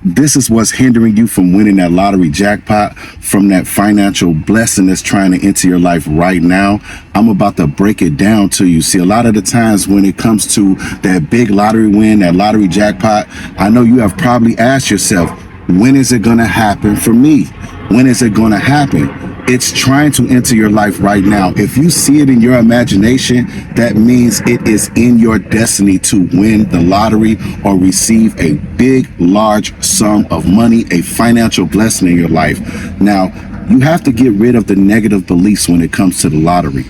this is what's hindering you from winning that lottery jackpot, from that financial blessing that's trying to enter your life right now. I'm about to break it down to you. See, a lot of the times when it comes to that big lottery win, that lottery jackpot, I know you have probably asked yourself, when is it going to happen for me? When is it going to happen? It's trying to enter your life right now. If you see it in your imagination, that means it is in your destiny to win the lottery or receive a big, large sum of money, a financial blessing in your life. Now, you have to get rid of the negative beliefs when it comes to the lottery.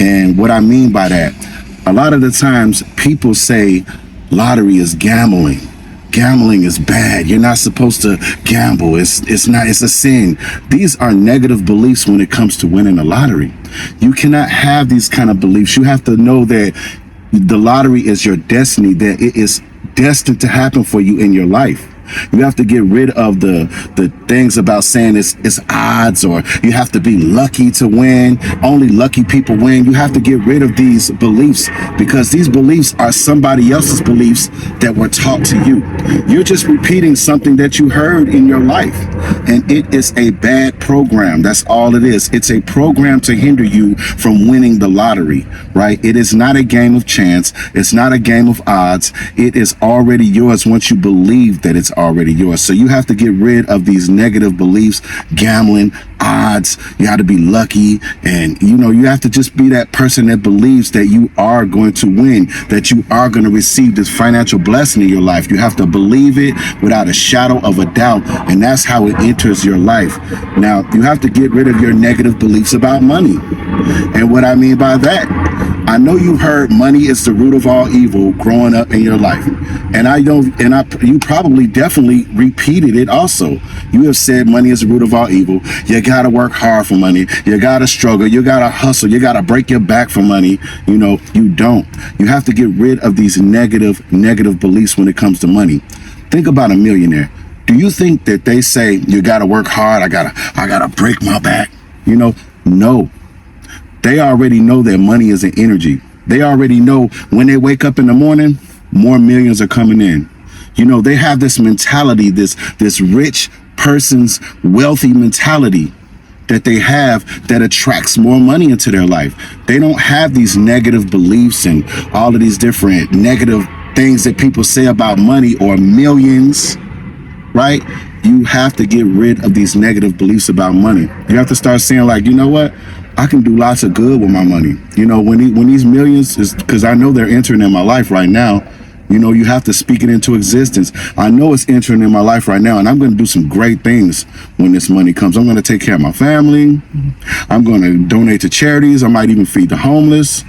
And what I mean by that, a lot of the times people say lottery is gambling. Gambling is bad. You're not supposed to gamble. It's a sin. These are negative beliefs when it comes to winning the lottery. You cannot have these kind of beliefs. You have to know that the lottery is your destiny, that it is destined to happen for you in your life. You have to get rid of the things about saying it's odds, or you have to be lucky to win. Only lucky people win. You have to get rid of these beliefs, because these beliefs are somebody else's beliefs that were taught to you. You're just repeating something that you heard in your life, and it is a bad program. That's all it is. It's a program to hinder you from winning the lottery, right? It is not a game of chance. It's not a game of odds. It is already yours once you believe that it's already yours. So you have to get rid of these negative beliefs, gambling, odds. You have to be lucky, and you have to just be that person that believes that you are going to win, that you are going to receive this financial blessing in your life. You have to believe it without a shadow of a doubt, and that's how it enters your life. Now, you have to get rid of your negative beliefs about money. And what I mean by that, I know you heard money is the root of all evil growing up in your life. And you probably definitely repeated it also. You have said money is the root of all evil. You gotta work hard for money. You gotta struggle. You gotta hustle. You gotta break your back for money. You don't. You have to get rid of these negative beliefs when it comes to money. Think about a millionaire. Do you think that they say you gotta work hard? I gotta break my back. No. They already know that money is an energy. They already know when they wake up in the morning, more millions are coming in. They have this mentality, this rich person's wealthy mentality that they have that attracts more money into their life. They don't have these negative beliefs and all of these different negative things that people say about money or millions, right? You have to get rid of these negative beliefs about money. You have to start saying, like, you know what? I can do lots of good with my money. When these millions is, because I know they're entering in my life right now. You have to speak it into existence. I know it's entering in my life right now, and I'm going to do some great things when this money comes. I'm going to take care of my family. I'm going to donate to charities. I might even feed the homeless.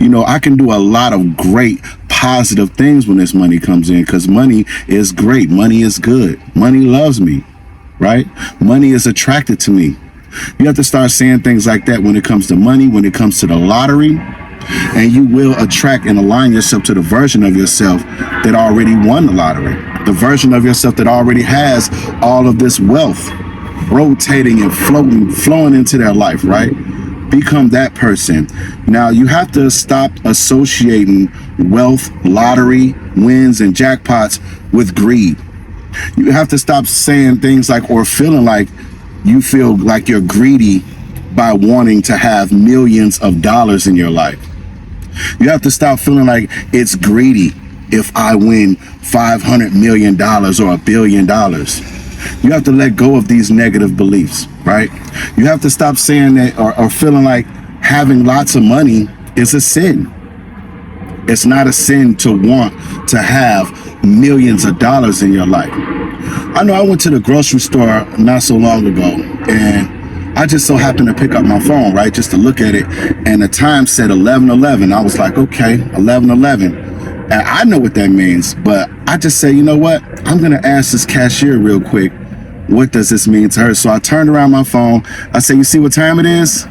I can do a lot of great positive things when this money comes in, because money is great. Money is good. Money loves me, right? Money is attracted to me. You have to start saying things like that when it comes to money, when it comes to the lottery, and you will attract and align yourself to the version of yourself that already won the lottery, the version of yourself that already has all of this wealth rotating and flowing into their life, right? Become that person. Now, you have to stop associating wealth, lottery, wins, and jackpots with greed. You have to stop saying things like, or feeling like you feel like you're greedy by wanting to have millions of dollars in your life. You have to stop feeling like it's greedy if I win $500 million or $1 billion. You have to let go of these negative beliefs, right? You have to stop saying that or feeling like having lots of money is a sin. It's not a sin to want to have millions of dollars in your life. I know I went to the grocery store not so long ago, and I just so happened to pick up my phone, right, just to look at it, and the time said 11:11. I was like, okay, 11:11. And I know what that means, but I just say, you know what? I'm going to ask this cashier real quick, what does this mean to her? So I turned around my phone. I said, you see what time it is?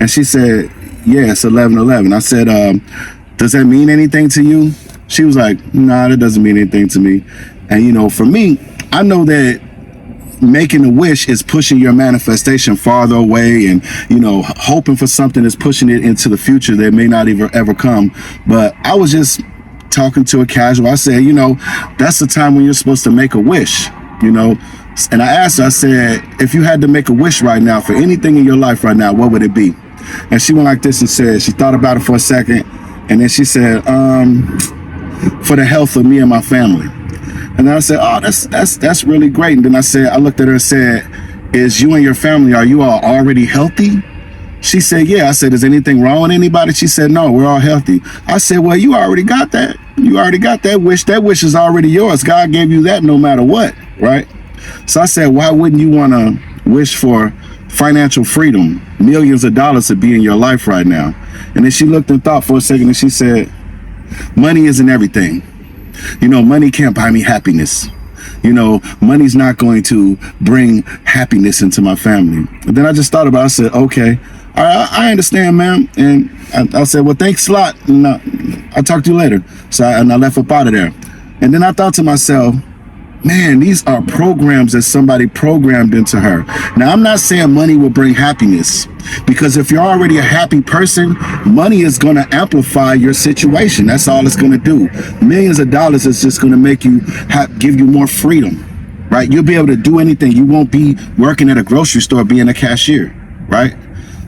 And she said, yeah, it's 11:11. I said, does that mean anything to you? She was like, nah, that doesn't mean anything to me. And, for me, I know that making a wish is pushing your manifestation farther away, and hoping for something is pushing it into the future that may not ever come. But I was just talking to a casual. I said, that's the time when you're supposed to make a wish. you know. And I asked her, I said, if you had to make a wish right now for anything in your life right now, what would it be? And she went like this and said, she thought about it for a second, and then she said, for the health of me and my family. And I said, oh, that's really great. And then I looked at her and said, is you and your family, are you all already healthy? She said, yeah. I said, is anything wrong with anybody? She said, no, we're all healthy. I said, well, you already got that. You already got that wish. That wish is already yours. God gave you that no matter what, right? So I said, why wouldn't you want to wish for financial freedom, millions of dollars to be in your life right now? And then she looked and thought for a second, and she said, money isn't everything. You know, money can't buy me happiness. You know, money's not going to bring happiness into my family. And then I just thought about it. I said, okay, I understand, ma'am. And I said, well, thanks a lot. And I'll talk to you later. So I left up out of there. And then I thought to myself, man, these are programs that somebody programmed into her. Now, I'm not saying money will bring happiness, because if you're already a happy person, money is going to amplify your situation. That's all it's going to do. Millions of dollars is just going to make you give you more freedom, right? You'll be able to do anything. You won't be working at a grocery store being a cashier, right?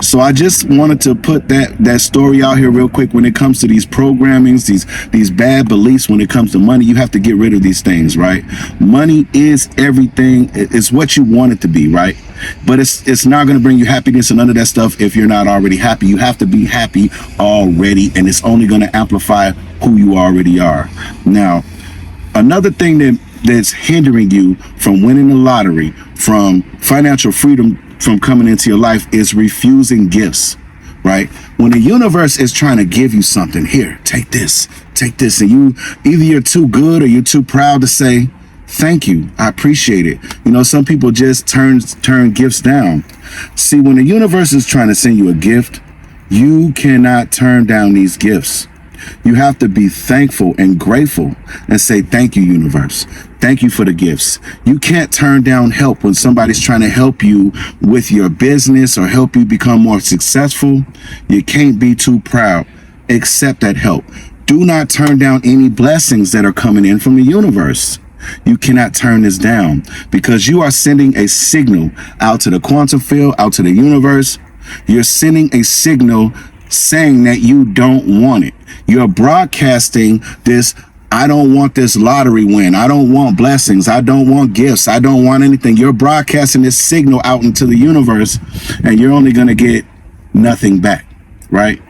So I just wanted to put that story out here real quick. When it comes to these programmings, these bad beliefs, when it comes to money, you have to get rid of these things, right? Money is everything. It's what you want it to be, right? But it's not going to bring you happiness and none of that stuff if you're not already happy. You have to be happy already, and it's only going to amplify who you already are. Now, another thing that's hindering you from winning the lottery, from financial freedom, from coming into your life, is refusing gifts, right? When the universe is trying to give you something, here, take this, and either you're too good or you're too proud to say, thank you, I appreciate it. You know, some people just turn gifts down. See, when the universe is trying to send you a gift, you cannot turn down these gifts. You have to be thankful and grateful and say, thank you, universe. Thank you for the gifts. You can't turn down help when somebody's trying to help you with your business or help you become more successful. You can't be too proud. Accept that help. Do not turn down any blessings that are coming in from the universe. You cannot turn this down, because you are sending a signal out to the quantum field, out to the universe. You're sending a signal saying that you don't want it. You're broadcasting this, I don't want this lottery win. I don't want blessings. I don't want gifts. I don't want anything. You're broadcasting this signal out into the universe, and you're only going to get nothing back, right?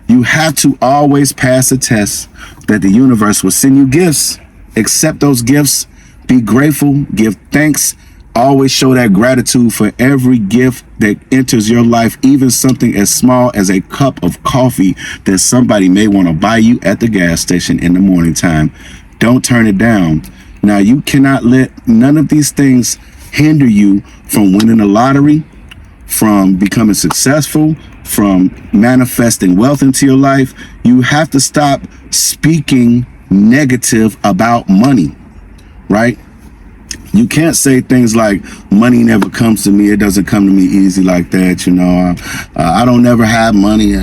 You have to always pass a test that the universe will send you gifts. Accept those gifts. Be grateful. Give thanks. Always show that gratitude for every gift that enters your life, even something as small as a cup of coffee that somebody may want to buy you at the gas station in the morning time. Don't turn it down. Now, you cannot let none of these things hinder you from winning the lottery, from becoming successful, from manifesting wealth into your life. You have to stop speaking negative about money, right? You can't say things like, money never comes to me. It doesn't come to me easy like that. You know, I don't never have money.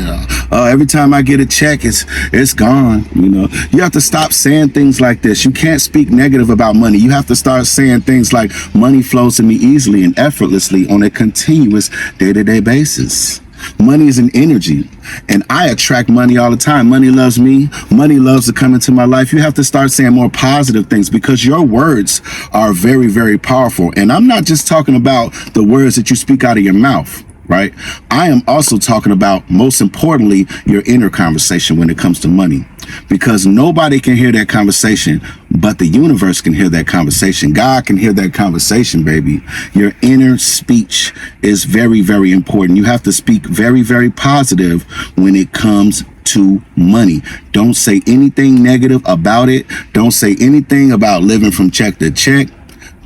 Every time I get a check, it's gone. You know, you have to stop saying things like this. You can't speak negative about money. You have to start saying things like, money flows to me easily and effortlessly on a continuous day-to-day basis. Money is an energy, and I attract money all the time. Money loves me. Money loves to come into my life. You have to start saying more positive things, because your words are very, very powerful. And I'm not just talking about the words that you speak out of your mouth, right? I am also talking about, most importantly, your inner conversation when it comes to money, because nobody can hear that conversation, but the universe can hear that conversation. God can hear that conversation, baby. Your inner speech is very, very important. You have to speak very, very positive when it comes to money. Don't say anything negative about it. Don't say anything about living from check to check.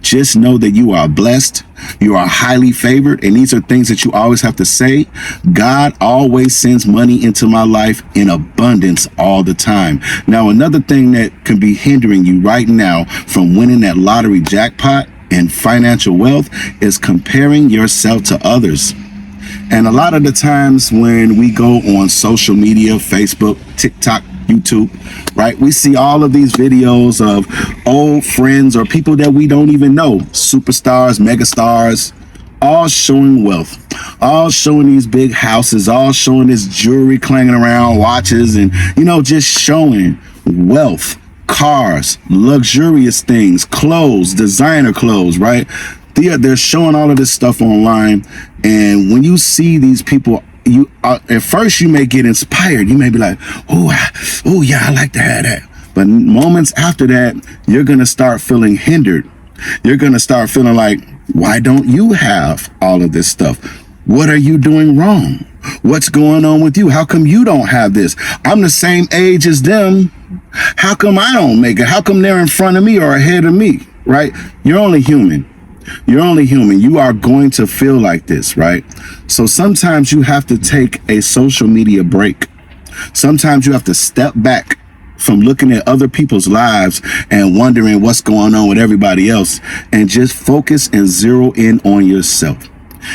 Just know that you are blessed. You are highly favored. And these are things that you always have to say. God always sends money into my life in abundance all the time. Now, another thing that can be hindering you right now from winning that lottery jackpot and financial wealth is comparing yourself to others. And a lot of the times when we go on social media, Facebook, TikTok, YouTube, right? We see all of these videos of old friends or people that we don't even know, superstars, megastars, all showing wealth, all showing these big houses, all showing this jewelry clanging around, watches, and, just showing wealth, cars, luxurious things, clothes, designer clothes, right? They're showing all of this stuff online. And when you see these people, at first you may get inspired. You may be like, oh yeah, I like to have that. But moments after that, you're going to start feeling hindered. You're going to start feeling like, why don't you have all of this stuff? What are you doing wrong? What's going on with you? How come you don't have this? I'm the same age as them. How come I don't make it? How come they're in front of me or ahead of me, right? You're only human. You're only human. You are going to feel like this, right? So sometimes you have to take a social media break. Sometimes you have to step back from looking at other people's lives and wondering what's going on with everybody else, and just focus and zero in on yourself.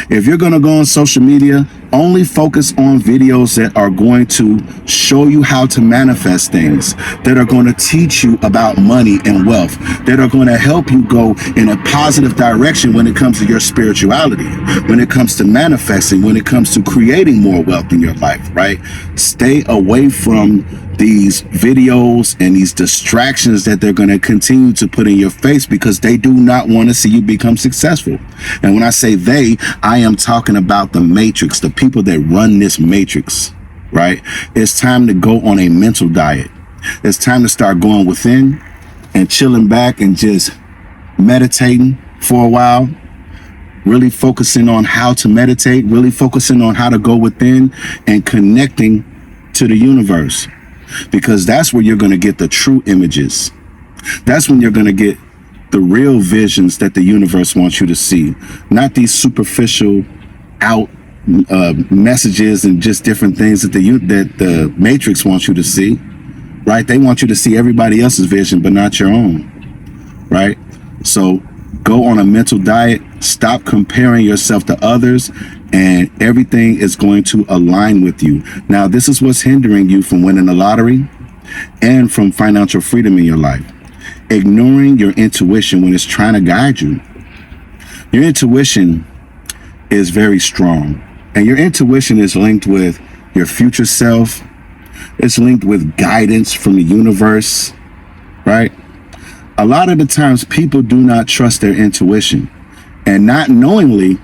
If you're going to go on social media, only focus on videos that are going to show you how to manifest things, that are going to teach you about money and wealth, that are going to help you go in a positive direction when it comes to your spirituality, when it comes to manifesting, when it comes to creating more wealth in your life, right? Stay away from these videos and these distractions that they're going to continue to put in your face, because they do not want to see you become successful. And when I say they, I am talking about the matrix, the people that run this matrix, right? It's time to go on a mental diet. It's time to start going within and chilling back and just meditating for a while, really focusing on how to meditate, really focusing on how to go within and connecting to the universe. Because that's where you're going to get the true images. That's when you're going to get the real visions that the universe wants you to see, not these superficial messages and just different things that the matrix wants you to see, right? They want you to see everybody else's vision, but not your own, right? So go on a mental diet, stop comparing yourself to others, and everything is going to align with you. Now, this is what's hindering you from winning the lottery and from financial freedom in your life. Ignoring your intuition when it's trying to guide you. Your intuition is very strong, and your intuition is linked with your future self. It's linked with guidance from the universe, right? A lot of the times people do not trust their intuition, and not knowingly,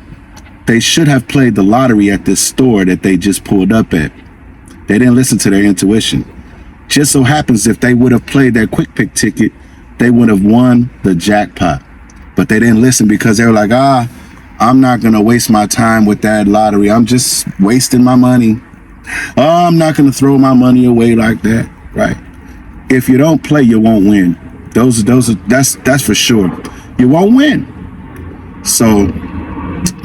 they should have played the lottery at this store that they just pulled up at. They didn't listen to their intuition. Just so happens if they would have played that quick pick ticket, they would have won the jackpot. But they didn't listen because they were like, I'm not going to waste my time with that lottery. I'm just wasting my money. I'm not going to throw my money away like that, right? If you don't play, you won't win. That's for sure. You won't win. So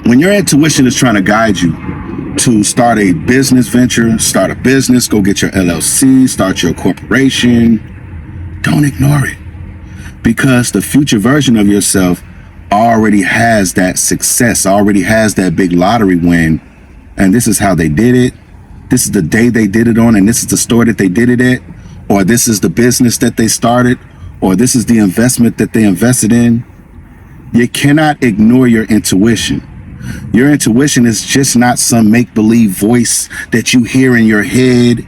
when your intuition is trying to guide you to start a business venture, start a business, go get your LLC, start your corporation, don't ignore it. Because the future version of yourself already has that success, already has that big lottery win. And this is how they did it. This is the day they did it on, and this is the store that they did it at, or this is the business that they started, or this is the investment that they invested in. You cannot ignore your intuition. Your intuition is just not some make-believe voice that you hear in your head.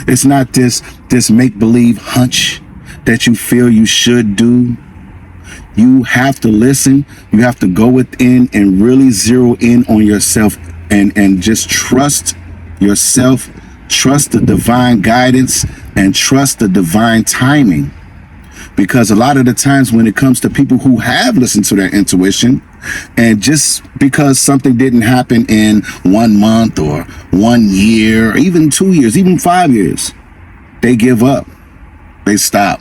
It's not this make-believe hunch that you feel you should do. You have to listen. You have to go within and really zero in on yourself and just trust yourself, trust the divine guidance, and trust the divine timing. Because a lot of the times when it comes to people who have listened to their intuition, and just because something didn't happen in 1 month or 1 year, or even 2 years, even 5 years, they give up. They stop.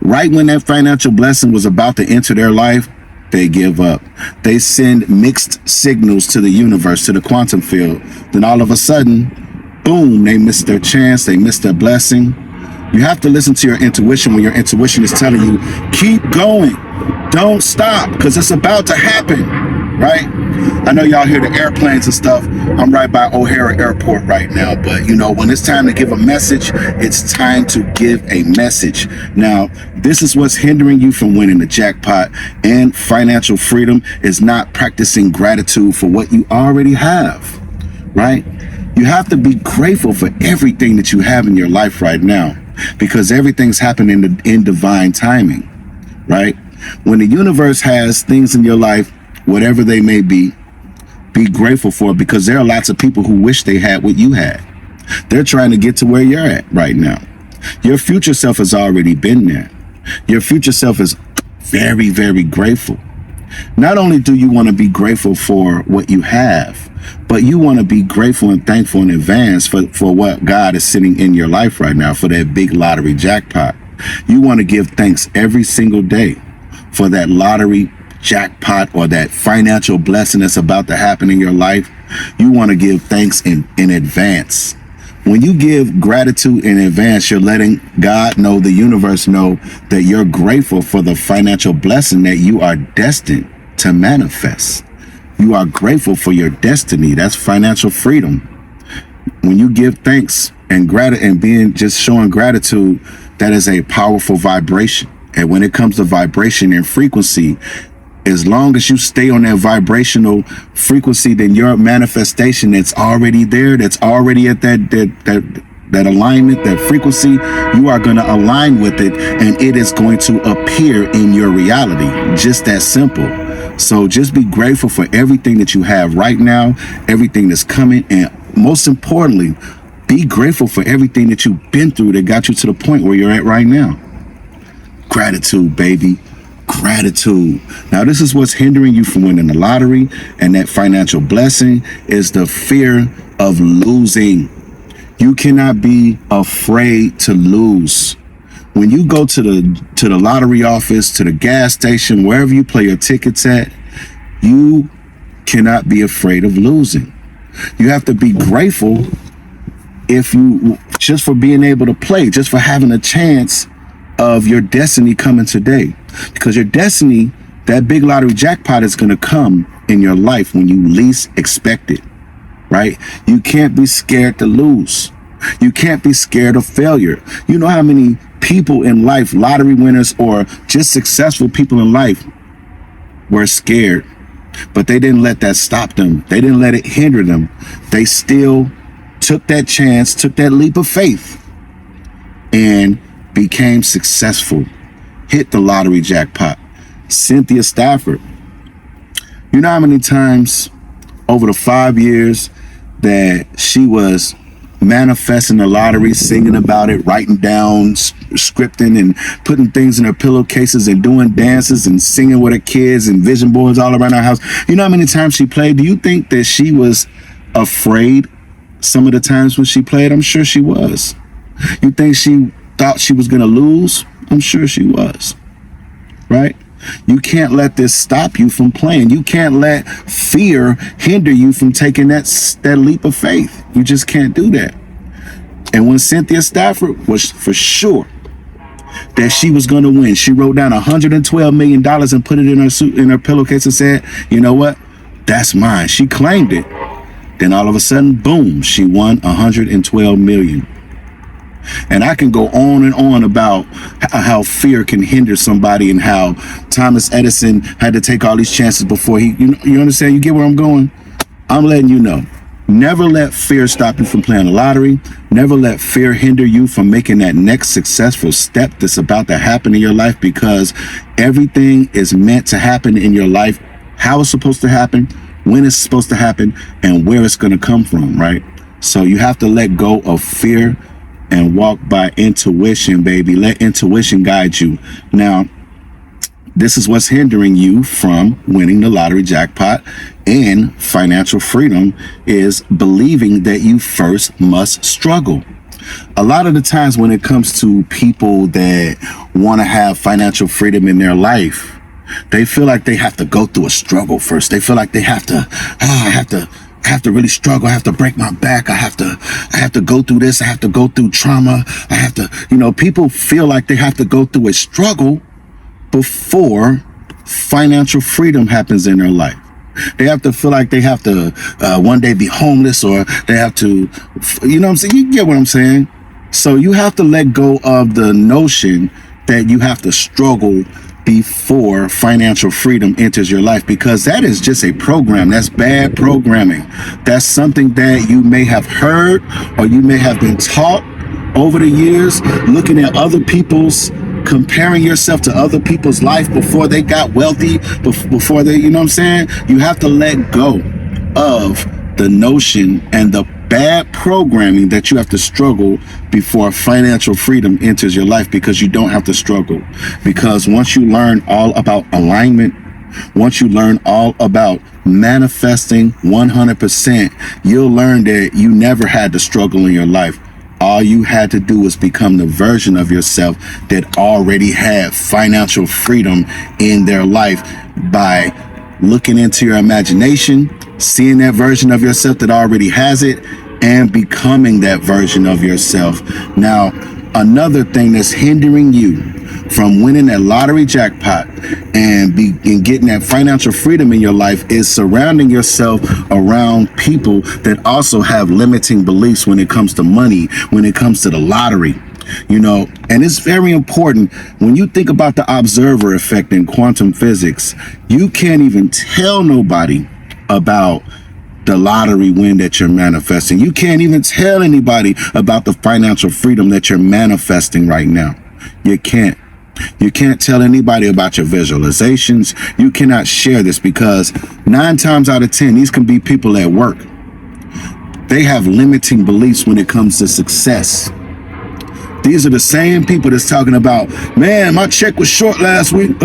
Right when that financial blessing was about to enter their life, they give up. They send mixed signals to the universe, to the quantum field. Then all of a sudden, boom, they miss their chance. They miss their blessing. You have to listen to your intuition when your intuition is telling you, keep going. Don't stop, because it's about to happen, right? I know y'all hear the airplanes and stuff. I'm right by O'Hare Airport right now, but you know, when it's time to give a message, it's time to give a message. Now, this is what's hindering you from winning the jackpot and financial freedom is not practicing gratitude for what you already have, right? You have to be grateful for everything that you have in your life right now because everything's happening in divine timing, right? When the universe has things in your life, whatever they may be grateful for it because there are lots of people who wish they had what you had. They're trying to get to where you're at right now. Your future self has already been there. Your future self is very, very grateful. Not only do you want to be grateful for what you have, but you want to be grateful and thankful in advance for what God is sitting in your life right now, for that big lottery jackpot. You want to give thanks every single day for that lottery jackpot or that financial blessing that's about to happen in your life. You want to give thanks in advance. When you give gratitude in advance, you're letting God know, the universe know, that you're grateful for the financial blessing that you are destined to manifest. You are grateful for your destiny. That's financial freedom. When you give thanks and being just showing gratitude, that is a powerful vibration. And when it comes to vibration and frequency, as long as you stay on that vibrational frequency, then your manifestation that's already there, that's already at that alignment, that frequency, you are going to align with it and it is going to appear in your reality. Just that simple. So just be grateful for everything that you have right now, everything that's coming, and most importantly, be grateful for everything that you've been through that got you to the point where you're at right now. Gratitude, baby. Gratitude. Now, this is what's hindering you from winning the lottery and that financial blessing is the fear of losing. You cannot be afraid to lose. When you go to the lottery office, to the gas station, wherever you play your tickets at, you cannot be afraid of losing. You have to be grateful just for being able to play, just for having a chance of your destiny coming today. Because your destiny, that big lottery jackpot, is going to come in your life when you least expect it, right? You can't be scared to lose. You can't be scared of failure. You know how many people in life, lottery winners or just successful people in life, were scared, but they didn't let that stop them. They didn't let it hinder them. They still took that chance, took that leap of faith, and became successful, hit the lottery jackpot. Cynthia Stafford, you know how many times over the 5 years that she was manifesting the lottery, singing about it, writing down, scripting and putting things in her pillowcases and doing dances and singing with her kids and vision boards all around her house. You know how many times she played? Do you think that she was afraid some of the times when she played? I'm sure she was. You think she thought she was going to lose? I'm sure she was, right? You can't let this stop you from playing. You can't let fear hinder you from taking that leap of faith. You just can't do that. And when Cynthia Stafford was for sure that she was going to win, she wrote down $112 million and put it in her pillowcase and said, you know what? That's mine. She claimed it. Then all of a sudden, boom, she won $112 million. And I can go on and on about how fear can hinder somebody and how Thomas Edison had to take all these chances before you understand? You get where I'm going? I'm letting you know. Never let fear stop you from playing the lottery. Never let fear hinder you from making that next successful step that's about to happen in your life, because everything is meant to happen in your life, how it's supposed to happen, when it's supposed to happen, and where it's going to come from, right? So you have to let go of fear and walk by intuition, baby. Let intuition guide you. Now, this is what's hindering you from winning the lottery jackpot and financial freedom, is believing that you first must struggle. A lot of the times when it comes to people that want to have financial freedom in their life, they feel like they have to go through a struggle first. They feel like they have to, I have to really struggle. I have to break my back. I have to go through this. I have to go through trauma. I have to, people feel like they have to go through a struggle before financial freedom happens in their life. They have to feel like they have to one day be homeless, or they have to, you know what I'm saying? You get what I'm saying? So you have to let go of the notion that you have to struggle before financial freedom enters your life, because that is just a program. That's bad programming. That's something that you may have heard or you may have been taught over the years, looking at other people's, comparing yourself to other people's life before they got wealthy, before they, you know what I'm saying? You have to let go of the notion and the bad programming that you have to struggle before financial freedom enters your life, because you don't have to struggle. Because once you learn all about alignment, once you learn all about manifesting 100%, you'll learn that you never had to struggle in your life. All you had to do was become the version of yourself that already had financial freedom in their life by looking into your imagination, seeing that version of yourself that already has it, and becoming that version of yourself. Now, another thing that's hindering you from winning that lottery jackpot and getting that financial freedom in your life is surrounding yourself around people that also have limiting beliefs when it comes to money, when it comes to the lottery. You know, and it's very important when you think about the observer effect in quantum physics. You can't even tell nobody about the lottery win that you're manifesting. You can't even tell anybody about the financial freedom that you're manifesting right now. You can't. You can't tell anybody about your visualizations. You cannot share this, because 9 times out of 10, these can be people at work. They have limiting beliefs when it comes to success. These are the same people that's talking about, man, my check was short last week.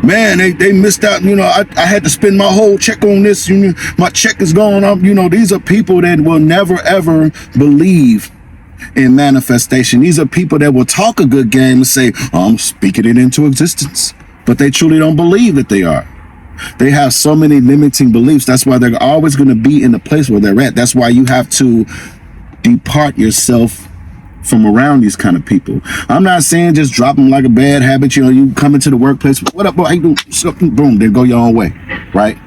Man, they missed out. You know, I had to spend my whole check on this. You know, my check is going up. You know, these are people that will never, ever believe in manifestation. These are people that will talk a good game and say, I'm speaking it into existence, but they truly don't believe that they are. They have so many limiting beliefs. That's why they're always going to be in the place where they're at. That's why you have to depart yourself from around these kind of people. I'm not saying just drop them like a bad habit. You know, you come into the workplace, what up, boy? How you doing? Boom, then go your own way, right?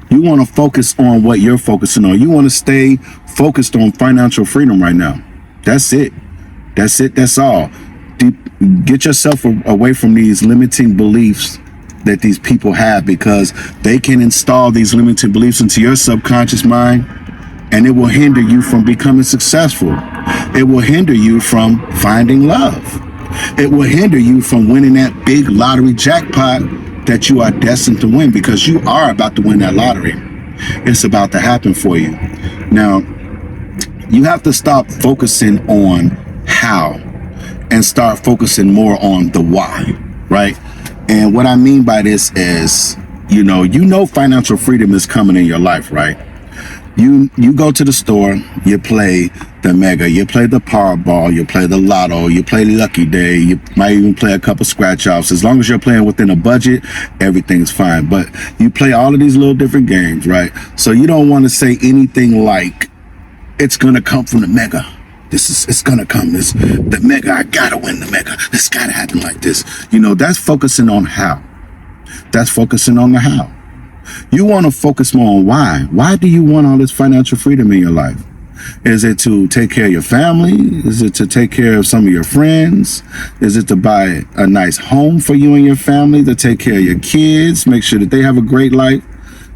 You want to focus on what you're focusing on. You want to stay focused on financial freedom right now. That's it. That's it. That's all. Get yourself away from these limiting beliefs that these people have, because they can install these limiting beliefs into your subconscious mind, and it will hinder you from becoming successful. It will hinder you from finding love. It will hinder you from winning that big lottery jackpot that you are destined to win, because you are about to win that lottery. It's about to happen for you. Now, you have to stop focusing on how and start focusing more on the why, right? And what I mean by this is, you know financial freedom is coming in your life, right? You go to the store, you play the Mega, you play the Powerball, you play the Lotto, you play Lucky Day, you might even play a couple scratch-offs. As long as you're playing within a budget, everything's fine. But you play all of these little different games, right? So you don't want to say anything like, it's gonna come from the Mega. It's gonna come. It's the Mega. I gotta win the Mega. It's gotta happen like this. You know, that's focusing on how. That's focusing on the how. You want to focus more on why. Why do you want all this financial freedom in your life? Is it to take care of your family? Is it to take care of some of your friends? Is it to buy a nice home for you and your family, to take care of your kids, make sure that they have a great life?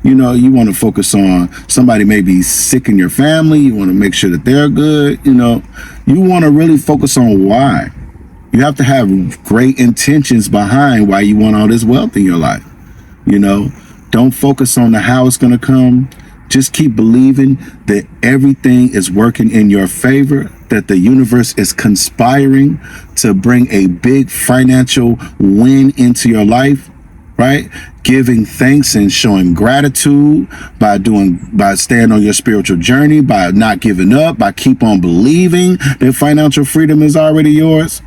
You know, you want to focus on somebody may be sick in your family. You want to make sure that they're good. You know, you want to really focus on why. You have to have great intentions behind why you want all this wealth in your life. You know, don't focus on the how it's going to come. Just keep believing that everything is working in your favor, that the universe is conspiring to bring a big financial win into your life, right? Giving thanks and showing gratitude by staying on your spiritual journey, by not giving up, by keep on believing that financial freedom is already yours.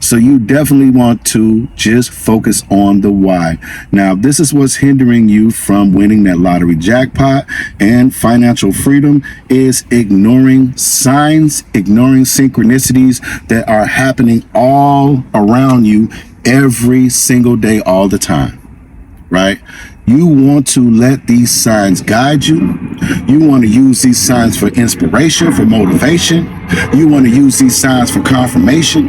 So you definitely want to just focus on the why. Now, this is what's hindering you from winning that lottery jackpot and financial freedom, is ignoring signs, ignoring synchronicities that are happening all around you every single day, all the time, right? You want to let these signs guide you. You want to use these signs for inspiration, for motivation. You want to use these signs for confirmation.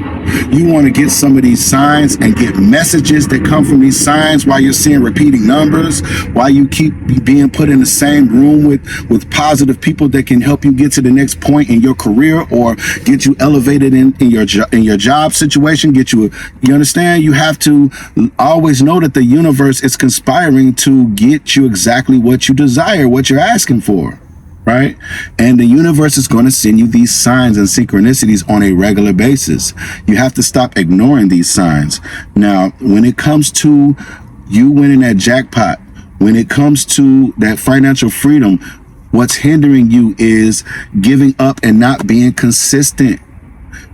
You want to get some of these signs and get messages that come from these signs while you're seeing repeating numbers, while you keep being put in the same room with positive people that can help you get to the next point in your career or get you elevated in your job situation, you understand? You have to always know that the universe is conspiring to get you exactly what you desire, what you're asking for, right? And the universe is going to send you these signs and synchronicities on a regular basis. You have to stop ignoring these signs. Now, when it comes to you winning that jackpot, when it comes to that financial freedom, what's hindering you is giving up and not being consistent.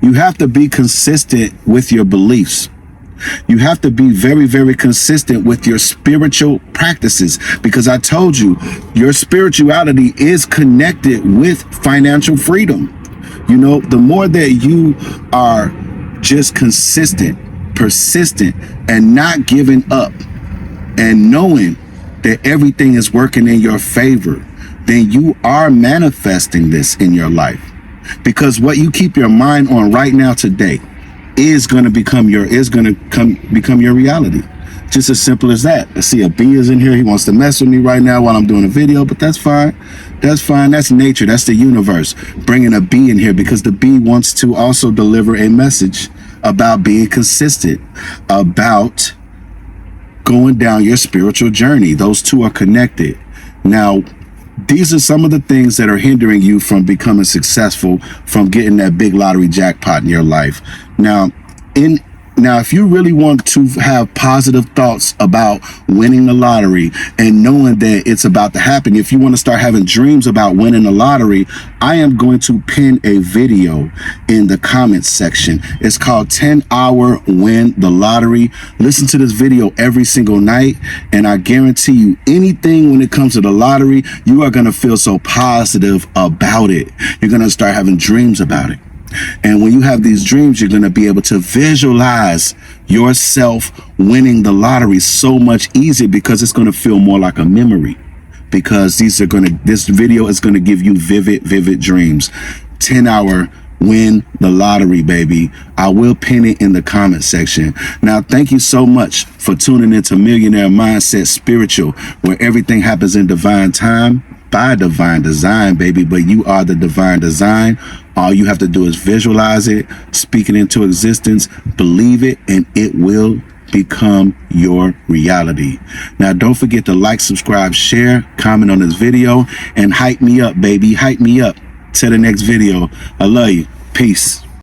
You have to be consistent with your beliefs. You have to be very, very consistent with your spiritual practices, because I told you, your spirituality is connected with financial freedom. You know, the more that you are just consistent, persistent, and not giving up, and knowing that everything is working in your favor, then you are manifesting this in your life. Because what you keep your mind on right now today is going to become your reality. Just as simple as that. I see a bee is in here. He wants to mess with me right now while I'm doing a video, but that's fine. That's fine. That's nature. That's the universe bringing a bee in here, because the bee wants to also deliver a message about being consistent, about going down your spiritual journey. Those two are connected. Now, these are some of the things that are hindering you from becoming successful, from getting that big lottery jackpot in your life. Now, if you really want to have positive thoughts about winning the lottery and knowing that it's about to happen, if you want to start having dreams about winning the lottery, I am going to pin a video in the comments section. It's called 10-Hour Win the Lottery. Listen to this video every single night, and I guarantee you, anything when it comes to the lottery, you are going to feel so positive about it. You're going to start having dreams about it. And when you have these dreams, you're going to be able to visualize yourself winning the lottery so much easier, because it's going to feel more like a memory, because this video is going to give you vivid dreams. 10-hour win the lottery, baby. I will pin it in the comment section. Now, thank you so much for tuning into Millionaire Mindset Spiritual, where everything happens in divine time by divine design, baby. But you are the divine design. All you have to do is visualize it, speak it into existence, believe it, and it will become your reality. Now, don't forget to like, subscribe, share, comment on this video, and hype me up, baby. Hype me up. Till the next video. I love you. Peace.